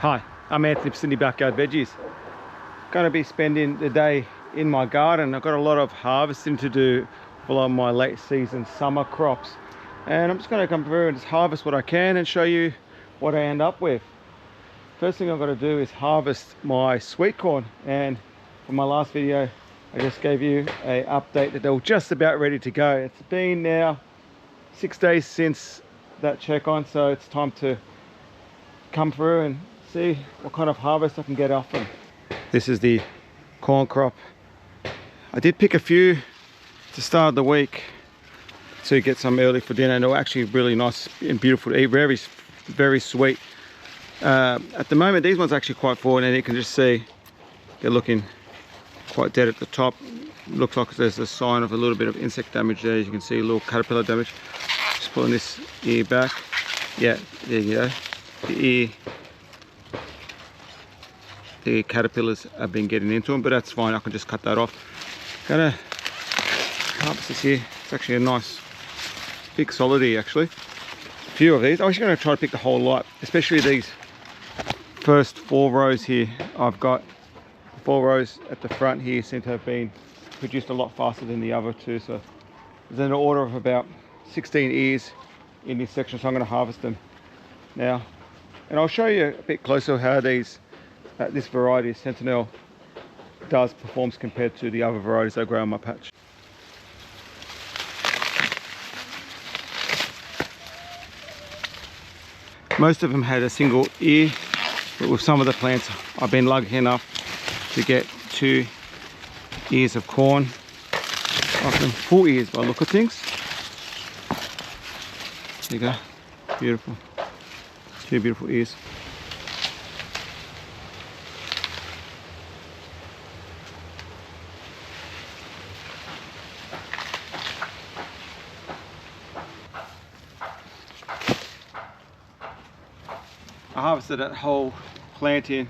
Hi, I'm Anthony from Sydney Backyard Veggies. Going to be spending the day in my garden. I've got a lot of harvesting to do for a lot of my late season summer crops. And I'm just going to come through and just harvest what I can and show you what I end up with. First thing I've got to do is harvest my sweet corn. And for my last video, I just gave you an update that they were just about ready to go. It's been now 6 days since that check on, so it's time to come through and see what kind of harvest I can get off them. This is the corn crop. I did pick a few to start the week to get some early for dinner, and they're actually really nice and beautiful to eat, very sweet. At the moment these ones are actually quite full, and you can just see they're looking quite dead at the top. Looks like there's a sign of a little bit of insect damage there. As you can see, a little caterpillar damage. Just pulling this ear back. Yeah, there you go. The caterpillars have been getting into them, but that's fine. I can just cut that off. Gonna harvest this here. It's actually a nice big solid ear, actually. A few of these. I'm actually going to try to pick the whole lot, especially these first 4 rows here. I've got 4 rows at the front here seem to have been produced a lot faster than the other 2, so there's an order of about 16 ears in this section, so I'm going to harvest them now. And I'll show you a bit closer how these this variety of Sentinel performs compared to the other varieties I grow on my patch. Most of them had a single ear, but with some of the plants I've been lucky enough to get 2 ears of corn, often full ears by the look of things. There you go, beautiful, 2 beautiful ears. I harvested that whole plant in,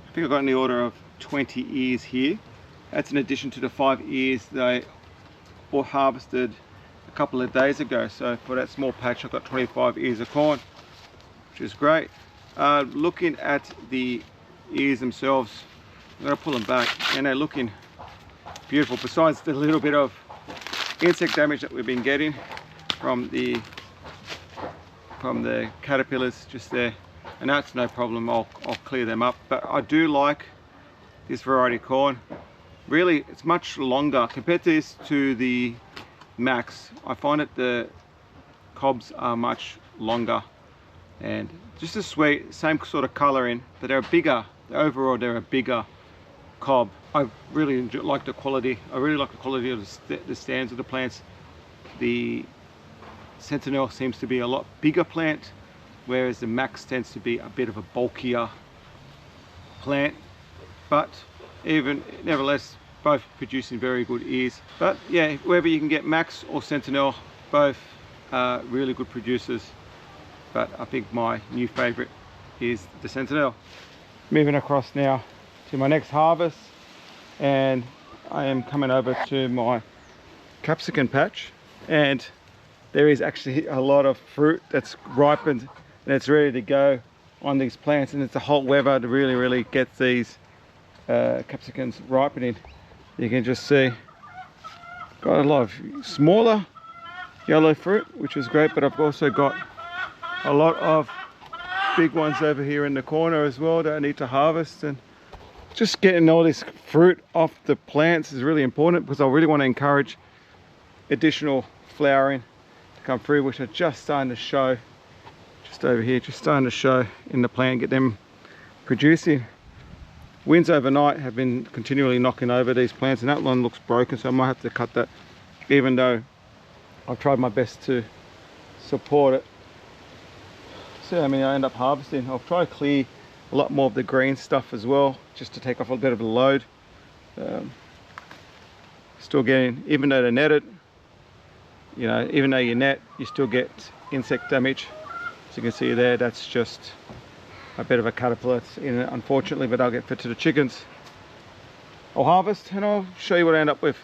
I think I got in the order of 20 ears here. That's in addition to the 5 ears they all harvested a couple of days ago. So for that small patch I got 25 ears of corn, which is great. Looking at the ears themselves, I'm going to pull them back, and they're looking beautiful. Besides the little bit of insect damage that we've been getting from the caterpillars just there, and that's no problem. I'll clear them up. But I do like this variety of corn. Really, it's much longer compared to the Max. I find that the cobs are much longer and just as sweet, same sort of colouring, but they're bigger. Overall, they're a bigger cob. I really like the quality. I really like the quality of the stands of the plants. The Sentinel seems to be a lot bigger plant, whereas the Max tends to be a bit of a bulkier plant, but nevertheless both producing very good ears. But yeah, whether you can get Max or Sentinel, both are really good producers, but I think my new favorite is the Sentinel. Moving across now to my next harvest, and I am coming over to my capsicum patch, and there is actually a lot of fruit that's ripened and it's ready to go on these plants, and it's a hot weather to really get these capsicums ripening. You can just see got a lot of smaller yellow fruit, which is great, but I've also got a lot of big ones over here in the corner as well that I need to harvest. And just getting all this fruit off the plants is really important, because I really want to encourage additional flowering to come through, which are just starting to show. Just over here, just starting to show in the plant, get them producing. Winds overnight have been continually knocking over these plants, and that one looks broken, so I might have to cut that, even though I've tried my best to support it. See how many I end up harvesting. I'll try to clear a lot more of the green stuff as well, just to take off a bit of the load. Still getting, even though they're netted, you know, even though you net, you still get insect damage. As you can see there, that's just a bit of a caterpillar in it, unfortunately, but I'll get fed to the chickens. I'll harvest and I'll show you what I end up with.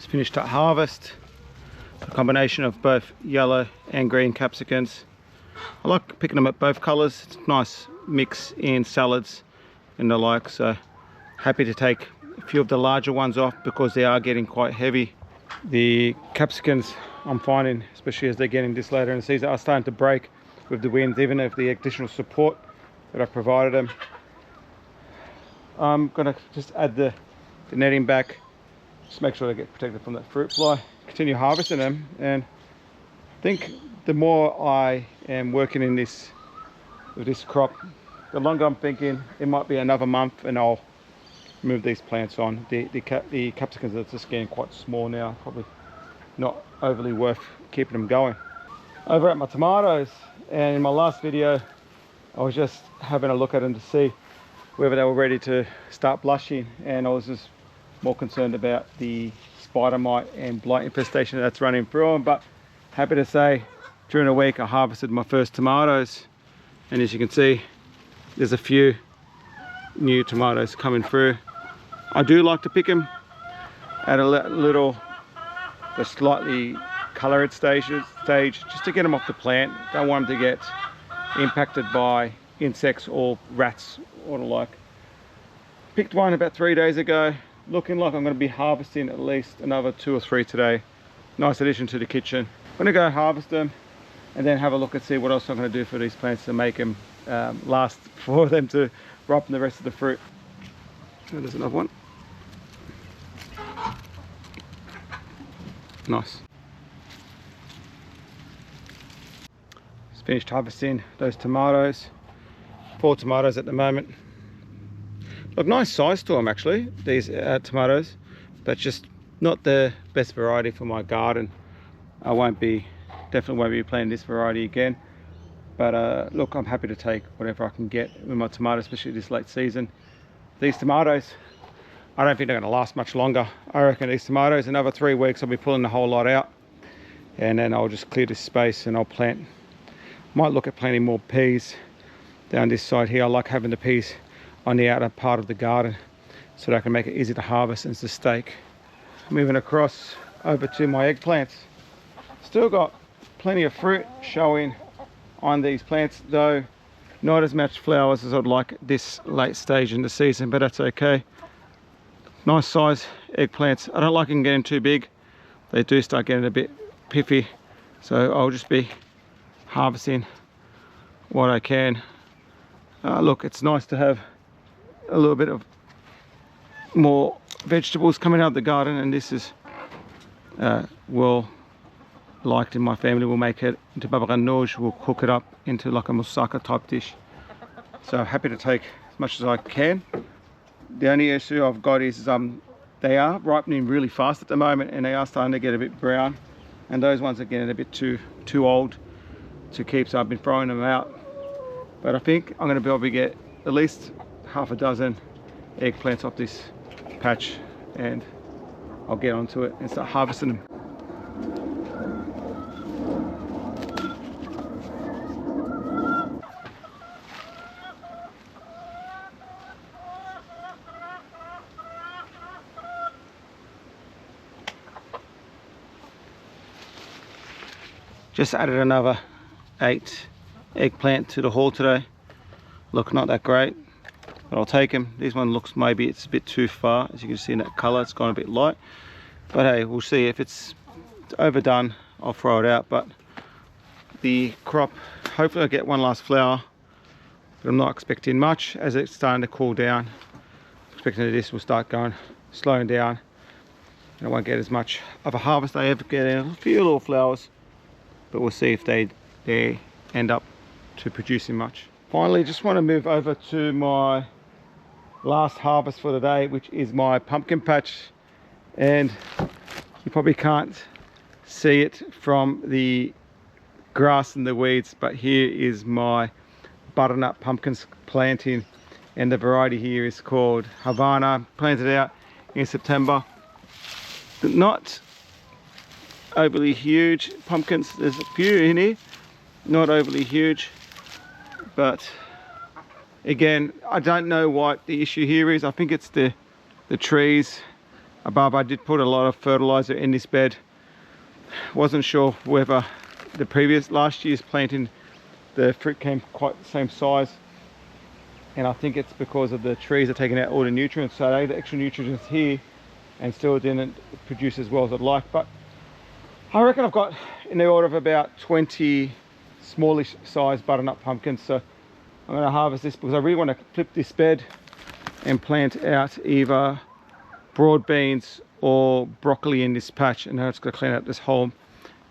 finished at harvest. A combination of both yellow and green capsicums. I like picking them at both colours. It's a nice mix in salads and the like. So happy to take a few of the larger ones off because they are getting quite heavy. The capsicums I'm finding, especially as they're getting this later in the season, are starting to break with the winds, even with the additional support that I provided them. I'm gonna just add the netting back, just make sure they get protected from that fruit fly. Continue harvesting them, and I think the more I am working in this with this crop, the longer I'm thinking it might be another month and I'll move these plants on. The capsicums are just getting quite small now, probably not overly worth keeping them going. Over at my tomatoes, and in my last video I was just having a look at them to see whether they were ready to start blushing, and I was just more concerned about the spider mite and blight infestation that's running through them. But happy to say during the week I harvested my first tomatoes, and as you can see there's a few new tomatoes coming through. I do like to pick them at a little, the slightly coloured stage just to get them off the plant. Don't want them to get impacted by insects or rats or the like. Picked one about 3 days ago, looking like I'm going to be harvesting at least another 2 or 3 today. Nice addition to the kitchen. I'm going to go harvest them and then have a look and see what else I'm going to do for these plants to make them last for them to ripen the rest of the fruit. Oh, there's another one. Nice. Just finished harvesting those tomatoes. 4 tomatoes at the moment. Look, nice size to them actually, these tomatoes. That's just not the best variety for my garden. I definitely won't be planting this variety again. But look, I'm happy to take whatever I can get with my tomatoes, especially this late season. These tomatoes, I don't think they're going to last much longer. I reckon these tomatoes, another 3 weeks, I'll be pulling the whole lot out. And then I'll just clear this space and I'll plant. Might look at planting more peas down this side here. I like having the peas on the outer part of the garden so that I can make it easy to harvest and to stake. Moving across over to my eggplants. Still got plenty of fruit showing on these plants, though not as much flowers as I'd like at this late stage in the season, but that's okay. Nice size eggplants. I don't like them getting too big. They do start getting a bit piffy, so I'll just be harvesting what I can. Look, it's nice to have a little bit of more vegetables coming out of the garden, and this is well liked in my family. We'll make it into baba ganoush, we'll cook it up into like a moussaka type dish. So happy to take as much as I can. The only issue I've got is they are ripening really fast at the moment, and they are starting to get a bit brown, and those ones are getting a bit too old to keep, so I've been throwing them out. But I think I'm going to be able to get at least half a dozen eggplants off this patch, and I'll get onto it and start harvesting them. Just added another 8 eggplant to the haul today. Look, not that great, but I'll take them. This one looks, maybe it's a bit too far. As you can see in that colour, it's gone a bit light. But hey, we'll see. If it's overdone, I'll throw it out. But the crop, hopefully I'll get one last flower, but I'm not expecting much as it's starting to cool down. I'm expecting that this will start slowing down, and I won't get as much of a harvest. I have get a few little flowers, but we'll see if they end up to producing much. Finally, just want to move over to my last harvest for the day, which is my pumpkin patch. And you probably can't see it from the grass and the weeds, but here is my butternut pumpkins planting, and the variety here is called Havana. Planted out in September. Not overly huge pumpkins, there's a few in here, not overly huge, but again, I don't know what the issue here is. I think it's the trees above. I did put a lot of fertilizer in this bed. Wasn't sure whether the last year's planting, the fruit came quite the same size, and I think it's because of the trees are taking out all the nutrients, so they had the extra nutrients here and still didn't produce as well as I'd like. But I reckon I've got in the order of about 20 smallish size butternut pumpkins, so I'm going to harvest this because I really want to flip this bed and plant out either broad beans or broccoli in this patch, and now it's going to clean up this whole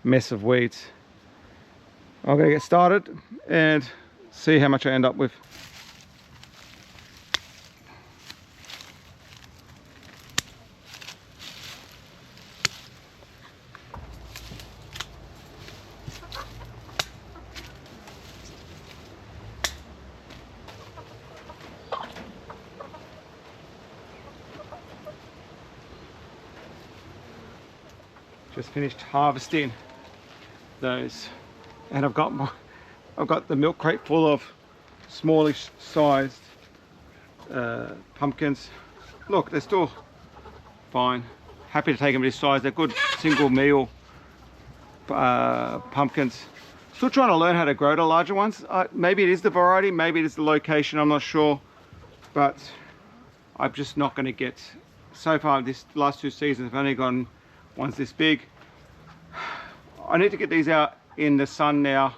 mess of weeds. I'm going to get started and see how much I end up with. Just finished harvesting those, and I've got the milk crate full of smallish sized pumpkins. Look, they're still fine. Happy to take them this size. They're good single meal pumpkins. Still trying to learn how to grow the larger ones. Maybe it is the variety, maybe it is the location, I'm not sure, but I'm just not going to get, so far this last 2 seasons I've only gotten ones this big. I need to get these out in the sun now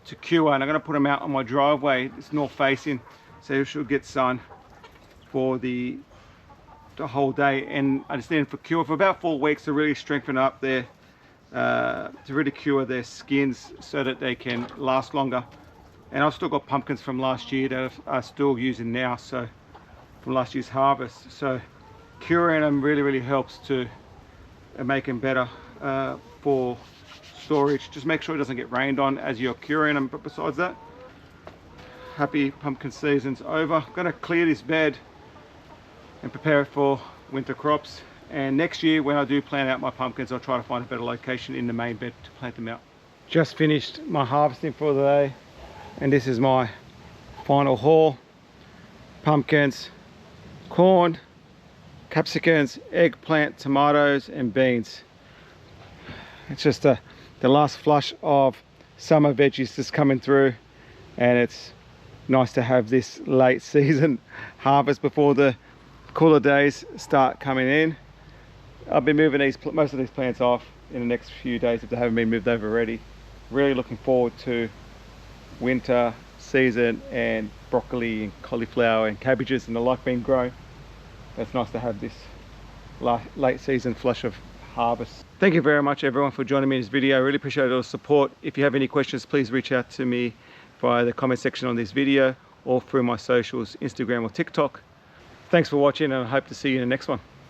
to cure, and I'm going to put them out on my driveway. It's north facing, so you should get sun for the whole day, and I just need them for cure for about 4 weeks to really strengthen up their to really cure their skins so that they can last longer. And I've still got pumpkins from last year that I'm still using now, so from last year's harvest, so curing them really helps to make them better for storage. Just make sure it doesn't get rained on as you're curing them, but besides that, happy pumpkin season's over. I'm going to clear this bed and prepare it for winter crops, and next year when I do plant out my pumpkins, I'll try to find a better location in the main bed to plant them out. Just finished my harvesting for the day, and this is my final haul. Pumpkins, corn, capsicums, eggplant, tomatoes and beans. It's just the last flush of summer veggies just coming through, and it's nice to have this late season harvest before the cooler days start coming in. I'll be moving most of these plants off in the next few days if they haven't been moved over already. Really looking forward to winter season and broccoli and cauliflower and cabbages and the like being grown. It's nice to have this late season flush of harvest. Thank you very much everyone for joining me in this video. I really appreciate all the support. If you have any questions, please reach out to me via the comment section on this video or through my socials, Instagram or TikTok. Thanks for watching, and I hope to see you in the next one.